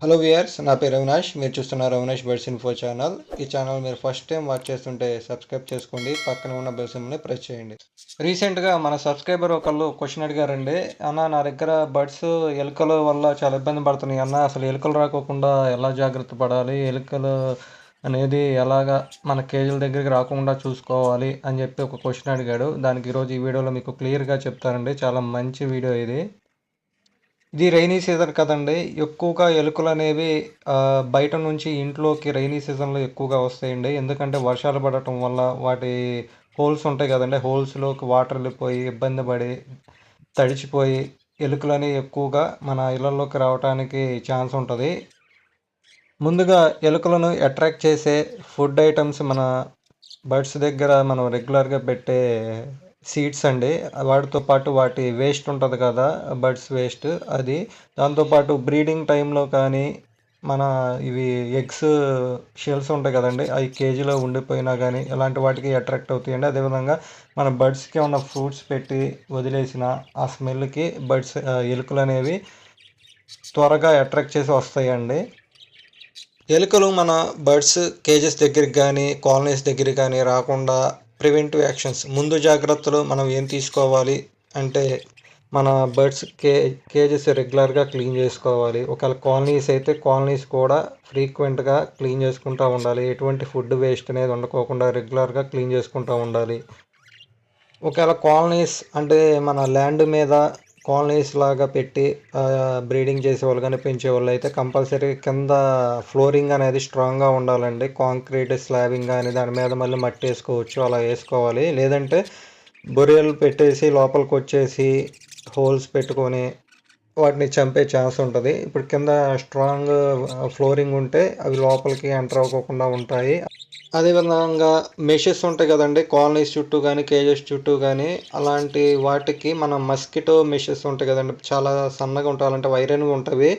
Hello viewers, నా పేరు అవినాష్. మీరు చూస్తున్నారు అవినాష్ బర్డ్స్ ఇన్ఫో ఛానల్. ఈ ఛానల్ మీరు ఫస్ట్ టైం వాచ్ చేస్తుంటే సబ్స్క్రైబ్ చేసుకోండి, పక్కన ఉన్న బెల్ సింబల్ని ప్రెస్ చేయండి. రీసెంట్గా మన సబ్స్క్రైబర్ ఒకళ్ళు క్వశ్చన్ అడిగారండి. అన్న, నా దగ్గర బర్డ్స్ ఎలుకల వల్ల చాలా ఇబ్బంది పడుతున్నాయి అన్న, అసలు ఎలుకలు రాకోకుండా ఎలా జాగ్రత్త పడాలి, ఎలుకలు అనేది ఎలాగా మన కేజీల దగ్గరికి రాకుండా చూసుకోవాలి అని చెప్పి ఒక క్వశ్చన్ అడిగాడు. దానికి ఈరోజు ఈ వీడియోలో మీకు క్లియర్గా చెప్తారండి. చాలా మంచి వీడియో ఇది. ఇది రైనీ సీజన్ కదండి, ఎక్కువగా ఎలుకలు అనేవి బయట నుంచి ఇంట్లోకి రైనీ సీజన్లో ఎక్కువగా వస్తాయండి. ఎందుకంటే వర్షాలు పడటం వల్ల వాటి హోల్స్ ఉంటాయి కదండి, హోల్స్లోకి వాటర్ వెళ్ళిపోయి ఇబ్బంది పడి తడిచిపోయి ఎలుకలని ఎక్కువగా మన ఇళ్ళల్లోకి రావడానికి ఛాన్స్ ఉంటుంది. ముందుగా ఎలుకలను అట్రాక్ట్ చేసే ఫుడ్ ఐటమ్స్ మన బర్డ్స్ దగ్గర మనం రెగ్యులర్గా పెట్టే సీడ్స్ అండి. వాటితో పాటు వాటి వేస్ట్ ఉంటుంది కదా, బర్డ్స్ వేస్ట్, అది. దాంతోపాటు బ్రీడింగ్ టైంలో కానీ మన ఇవి ఎగ్స్ షెల్స్ ఉంటాయి కదండి, అవి కేజీలో ఉండిపోయినా కానీ ఇలాంటి వాటికి అట్రాక్ట్ అవుతాయండి. అదేవిధంగా మన బర్డ్స్కి ఉన్న ఫ్రూట్స్ పెట్టి వదిలేసిన ఆ స్మెల్కి బర్డ్స్ ఎలుకలు అనేవి త్వరగా అట్రాక్ట్ చేసి వస్తాయండి. ఎలుకలు మన బర్డ్స్ కేజెస్ దగ్గరికి కానీ కాలనీస్ దగ్గరికి కానీ రాకుండా ప్రివెంటివ్ యాక్షన్స్, ముందు జాగ్రత్తలు మనం ఏం తీసుకోవాలి అంటే, మన బర్డ్స్ కేజెస్ రెగ్యులర్గా క్లీన్ చేసుకోవాలి. ఒకవేళ కాలనీస్ అయితే కాలనీస్ కూడా ఫ్రీక్వెంట్గా క్లీన్ చేసుకుంటూ ఉండాలి. ఎటువంటి ఫుడ్ వేస్ట్ అనేది ఉండకోకుండా రెగ్యులర్గా క్లీన్ చేసుకుంటూ ఉండాలి. ఒకవేళ కాలనీస్ అంటే మన ల్యాండ్ మీద కాలనీస్ లాగా పెట్టి బ్రీడింగ్ చేసేవాళ్ళు కానీ పెంచేవాళ్ళు అయితే కంపల్సరీ కింద ఫ్లోరింగ్ అనేది స్ట్రాంగ్గా ఉండాలండి. కాంక్రీట్ స్లాబింగ్ కానీ దాని మీద మళ్ళీ మట్టి వేసుకోవచ్చు, అలా వేసుకోవాలి. లేదంటే బొరియలు పెట్టేసి లోపలికి వచ్చేసి హోల్స్ పెట్టుకొని వాటిని చంపే ఛాన్స్ ఉంటుంది. ఇప్పుడు కింద స్ట్రాంగ్ ఫ్లోరింగ్ ఉంటే అవి లోపలికి ఎంటర్ అవ్వకుండా ఉంటాయి. అదేవిధంగా మెషెస్ ఉంటాయి కదండి, కాలనీస్ చుట్టూ కానీ కేజెస్ చుట్టూ కానీ, అలాంటి వాటికి మనం మస్కిటో మెషెస్ ఉంటాయి కదండి, చాలా సన్నగా ఉంటాయంటే వైరన్గా ఉంటాయి.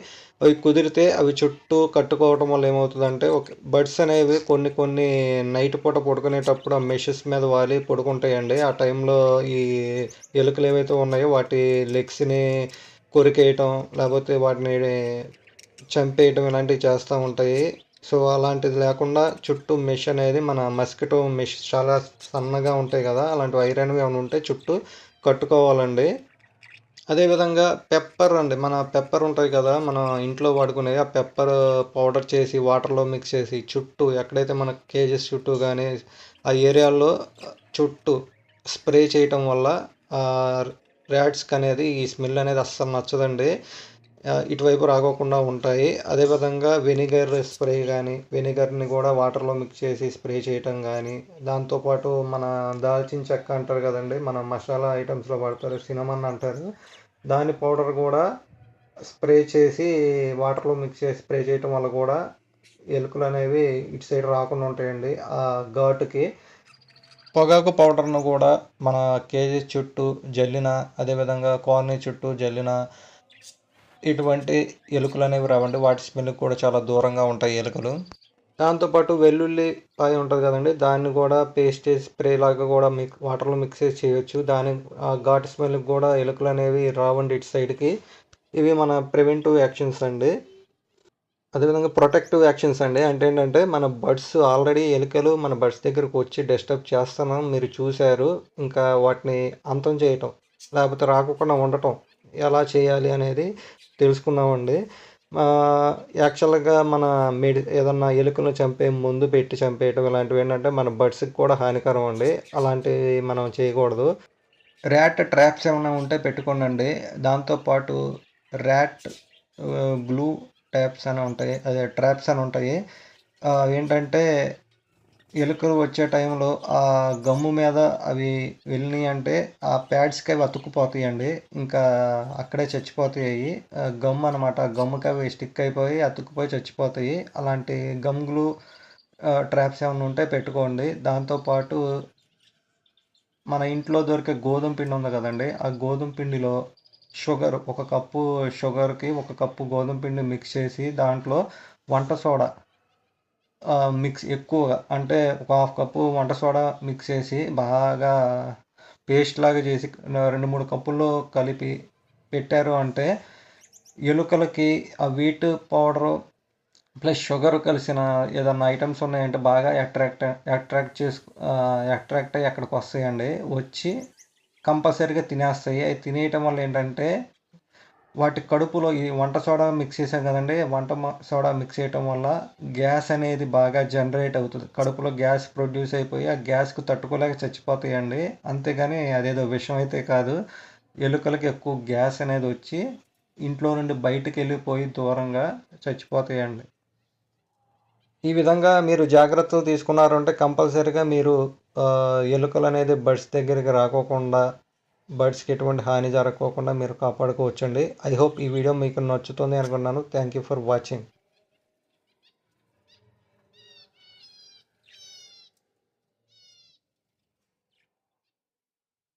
అవి కుదిరితే అవి చుట్టూ కట్టుకోవడం వల్ల ఏమవుతుందంటే, ఒక బర్డ్స్ అనేవి కొన్ని నైట్ పూట పడుకునేటప్పుడు ఆ మెషెస్ మీద వాలి పడుకుంటాయండి. ఆ టైంలో ఈ ఎలుకలు ఏవైతే ఉన్నాయో వాటి లెగ్స్ని కొరికేయటం, లేకపోతే వాటిని చంపేయటం ఇలాంటివి చేస్తూ ఉంటాయి. సో అలాంటిది లేకుండా చుట్టూ మెష్ అనేది, మన మస్కిటో మెష్ చాలా సన్నగా ఉంటాయి కదా, అలాంటి ఐరన్వి ఏమైనా ఉంటే చుట్టూ కట్టుకోవాలండి. అదేవిధంగా పెప్పర్ అండి, మన పెప్పర్ ఉంటాయి కదా మన ఇంట్లో వాడుకునేది, ఆ పెప్పర్ పౌడర్ చేసి వాటర్లో మిక్స్ చేసి చుట్టూ ఎక్కడైతే మన కేజెస్ చుట్టూ కానీ ఆ ఏరియాల్లో చుట్టూ స్ప్రే చేయటం వల్ల ర్యాట్స్కి అనేది ఈ స్మెల్ అనేది అస్సలు నచ్చదండి, ఇటువైపు రాకోకుండా ఉంటాయి. అదేవిధంగా వెనిగర్ స్ప్రే కానీ, వెనిగర్ని కూడా వాటర్లో మిక్స్ చేసి స్ప్రే చేయటం కానీ, దాంతోపాటు మన దాల్చిన చెక్క అంటారు కదండి, మన మసాలా ఐటమ్స్లో వాడతారు, సినమన్ అంటారు, దాని పౌడర్ కూడా స్ప్రే చేసి వాటర్లో మిక్స్ చేసి స్ప్రే చేయటం వల్ల కూడా ఎలుకలు అనేవి ఇటు సైడ్ రాకుండా ఉంటాయండి. ఆ ఘాటుకి పొగాకు పౌడర్ను కూడా మన కేజీ చుట్టూ జల్లిన, అదేవిధంగా కాలనీ చుట్టూ జల్లిన ఇటువంటి ఎలుకలు అనేవి రావండి. వాటి స్మెల్ కూడా చాలా దూరంగా ఉంటాయి ఎలుకలు. దాంతోపాటు వెల్లుల్లి పాయ ఉంటుంది కదండి, దాన్ని కూడా పేస్ట్ చేసి స్ప్రే లాగా కూడా వాటర్లో మిక్స్ చేసి చేయొచ్చు. దాని ఘాటు స్మెల్కి కూడా ఎలుకలు అనేవి రావండి ఇటు సైడ్కి. ఇవి మన ప్రివెంటివ్ యాక్షన్స్ అండి. అదేవిధంగా ప్రొటెక్టివ్ యాక్షన్స్ అండి, అంటే ఏంటంటే మన బర్డ్స్ ఆల్రెడీ ఎలుకలు మన బర్డ్స్ దగ్గరకు వచ్చి డిస్టర్బ్ చేస్తున్నాం మీరు చూశారు, ఇంకా వాటిని అంతం చేయటం లేకపోతే రాకుండా ఉండటం ఎలా చేయాలి అనేది తెలుసుకుందామండి. యాక్చువల్గా మన ఏదన్నా ఎలుకలను చంపే ముందు పెట్టి చంపేయటం ఇలాంటివి ఏంటంటే మన బర్డ్స్కి కూడా హానికరం అండి, అలాంటివి మనం చేయకూడదు. ర్యాట్ ట్రాప్స్ ఏమైనా ఉంటే పెట్టుకోండి. దాంతోపాటు ర్యాట్ గ్లూ ట్యాప్స్ అని ఉంటాయి, అదే ట్రాప్స్ అని ఉంటాయి. ఏంటంటే ఎలుకలు వచ్చే టైంలో ఆ గమ్ము మీద అవి వెళ్ళినాయి అంటే ఆ ప్యాడ్స్కి అవి అతుక్కుపోతాయండి, ఇంకా అక్కడే చచ్చిపోతాయి. గమ్ అనమాట, గమ్ముకి అవి స్టిక్ అయిపోయి అతుక్కుపోయి చచ్చిపోతాయి. అలాంటి గమ్లు ట్రాప్స్ ఏమైనా ఉంటే పెట్టుకోండి. దాంతోపాటు మన ఇంట్లో దొరికే గోధుమ పిండి ఉంది కదండి, ఆ గోధుమ పిండిలో షుగర్, ఒక కప్పు షుగర్కి ఒక కప్పు గోధుమ పిండి మిక్స్ చేసి దాంట్లో వంట సోడా మిక్స్ ఎక్కువగా, అంటే ఒక హాఫ్ కప్పు వంట సోడా మిక్స్ చేసి బాగా పేస్ట్ లాగా చేసి 2-3 కప్పుల్లో కలిపి పెట్టారు అంటే ఎలుకలకి ఆ వీట్ పౌడరు ప్లస్ షుగర్ కలిసిన ఏదన్నా ఐటమ్స్ ఉన్నాయంటే బాగా అట్రాక్ట్ అయ్యి అక్కడికి వస్తాయండి. వచ్చి కంపల్సరీగా తినేస్తాయి. అవి తినేయటం వల్ల ఏంటంటే వాటి కడుపులో ఈ వంట సోడా మిక్స్ చేసాం కదండి, సోడా మిక్స్ చేయటం వల్ల గ్యాస్ అనేది బాగా జనరేట్ అవుతుంది. కడుపులో గ్యాస్ ప్రొడ్యూస్ అయిపోయి ఆ గ్యాస్కు తట్టుకోలేక చచ్చిపోతాయండి. అంతేగాని అదేదో విషం అయితే కాదు. ఎలుకలకి ఎక్కువ గ్యాస్ అనేది వచ్చి ఇంట్లో నుండి బయటికి వెళ్ళిపోయి దూరంగా చచ్చిపోతాయండి. ఈ విధంగా మీరు జాగ్రత్తలు తీసుకున్నారంటే కంపల్సరీగా మీరు ఎలుకలు అనేది బర్డ్స్ దగ్గరికి రాకోకుండా, బర్డ్స్కి ఎటువంటి హాని జరగకోకుండా మీరు కాపాడుకోవచ్చండి. ఐ హోప్ ఈ వీడియో మీకు నచ్చుతుంది అనుకున్నాను. Thank you for watching.